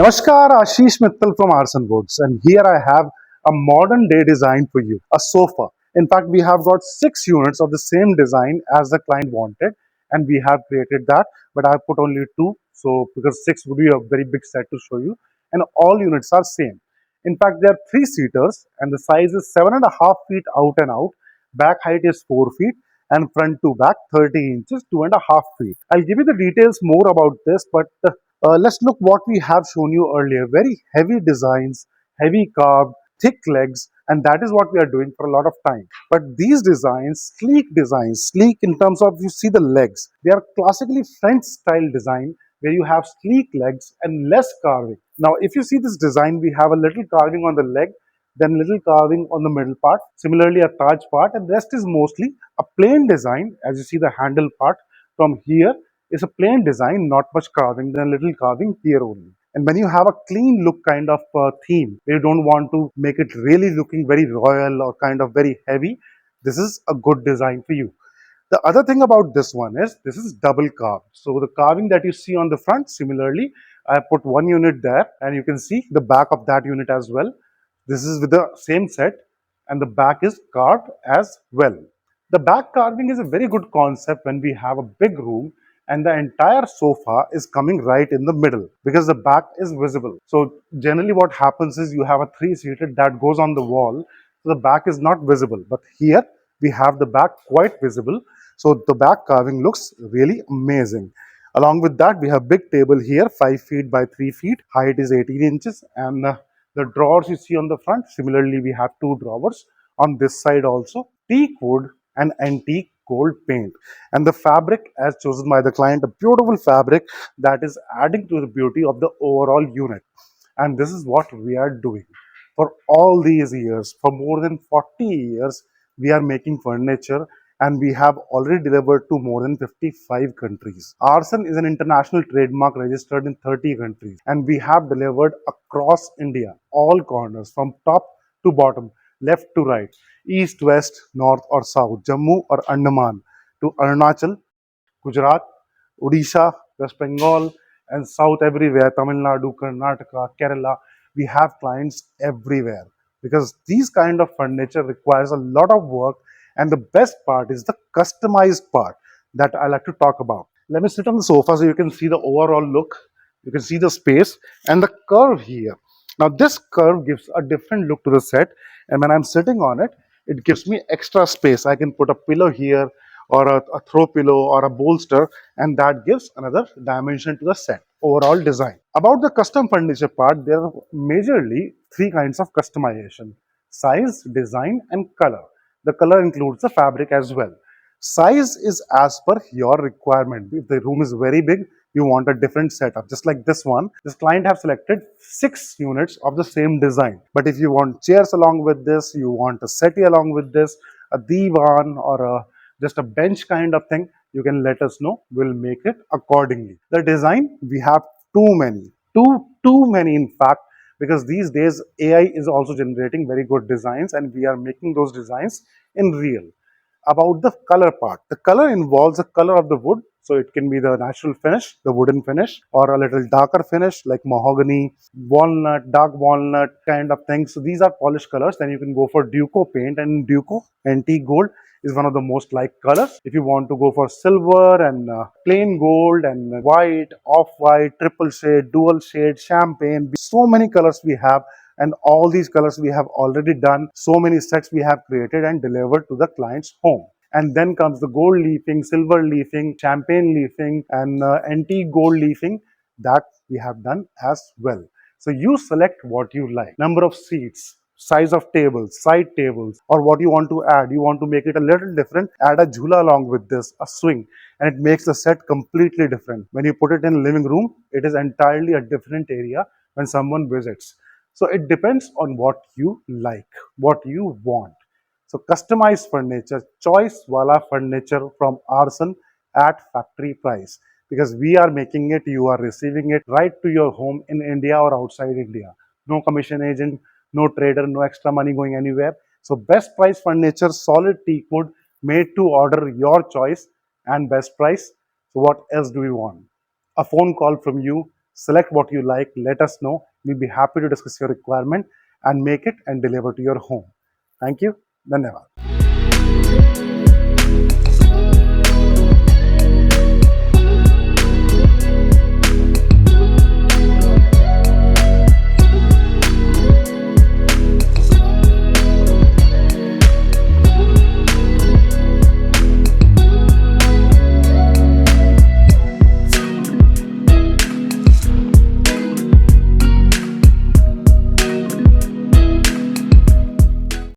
Namaskar, Ashish Mittal from Aarsun Woods, and here I have a modern day design for you, a sofa. In fact, we have got 6 units of the same design as the client wanted, and we have created that, but I have put only two, so because 6 would be a very big set to show you, and all units are same. In fact, they are 3 seaters, and the size is 7.5 feet out and out, back height is 4 feet, and front to back 30 inches, 2.5 feet. I'll give you the details more about this, but let's look what we have shown you earlier. Very heavy designs, heavy carved, thick legs, and that is what we are doing for a lot of time. But these designs, sleek in terms of you see the legs. They are classically French style design where you have sleek legs and less carving. Now, if you see this design, we have a little carving on the leg, then little carving on the middle part. Similarly, a Taj part, and rest is mostly a plain design. As you see, the handle part from here is a plain design, not much carving, then a little carving here only. And when you have a clean look kind of theme, you don't want to make it really looking very royal or kind of very heavy, this is a good design for you. The other thing about this one is this is double carved. So the carving that you see on the front, similarly, I put one unit there and you can see the back of that unit as well. This is with the same set and the back is carved as well. The back carving is a very good concept when we have a big room and the entire sofa is coming right in the middle because the back is visible. So generally what happens is you have a 3-seater that goes on the wall, so the back is not visible. But here we have the back quite visible, so the back carving looks really amazing. Along with that, we have big table here, 5 feet by 3 feet, height is 18 inches, and the drawers you see on the front, similarly we have 2 drawers on this side also. Teak wood and antique gold paint, and the fabric as chosen by the client, a beautiful fabric that is adding to the beauty of the overall unit. And this is what we are doing for all these years. For more than 40 years we are making furniture, and we have already delivered to more than 55 countries. Arson is an international trademark registered in 30 countries, and we have delivered across India, all corners from top to bottom, left to right, east, west, north or south, Jammu or Andaman to Arunachal, Gujarat, Odisha, West Bengal, and south everywhere, Tamil Nadu, Karnataka, Kerala. We have clients everywhere because these kind of furniture requires a lot of work, and the best part is the customized part that I like to talk about. Let me sit on the sofa so you can see the overall look. You can see the space and the curve here. Now this curve gives a different look to the set, and when I'm sitting on it, it gives me extra space. I can put a pillow here or a throw pillow or a bolster, and that gives another dimension to the set overall design. About the custom furniture part, there are majorly 3 kinds of customization: size, design, and color. The color includes the fabric as well. Size is as per your requirement. If the room is very big, you want a different setup. Just like this one, this client have selected 6 units of the same design. But if you want chairs along with this, you want a settee along with this, a divan or just a bench kind of thing, you can let us know. We'll make it accordingly. The design, we have too many in fact, because these days AI is also generating very good designs and we are making those designs in real. About the color part, the color involves the color of the wood, so it can be the natural finish, the wooden finish, or a little darker finish like mahogany, walnut, dark walnut kind of thing. So these are polished colors. Then you can go for Duco paint, and Duco antique gold is one of the most liked colors. If you want to go for silver and plain gold and white, off-white, triple shade, dual shade, champagne, so many colors we have, and all these colors we have already done. So many sets we have created and delivered to the client's home. And then comes the gold leafing, silver leafing, champagne leafing, and antique gold leafing that we have done as well. So you select what you like. Number of seats, size of tables, side tables, or what you want to add. You want to make it a little different, add a jhula along with this, a swing, and it makes the set completely different. When you put it in living room, it is entirely a different area when someone visits. So it depends on what you like, what you want. So customized furniture, choice wala furniture from Arson at factory price. Because we are making it, you are receiving it right to your home in India or outside India. No commission agent, no trader, no extra money going anywhere. So best price furniture, solid teak wood, made to order, your choice and best price. So what else do we want? A phone call from you, Select what you like, let us know. We'll be happy to discuss your requirement and make it and deliver to your home. Thank you. Dhanyavad.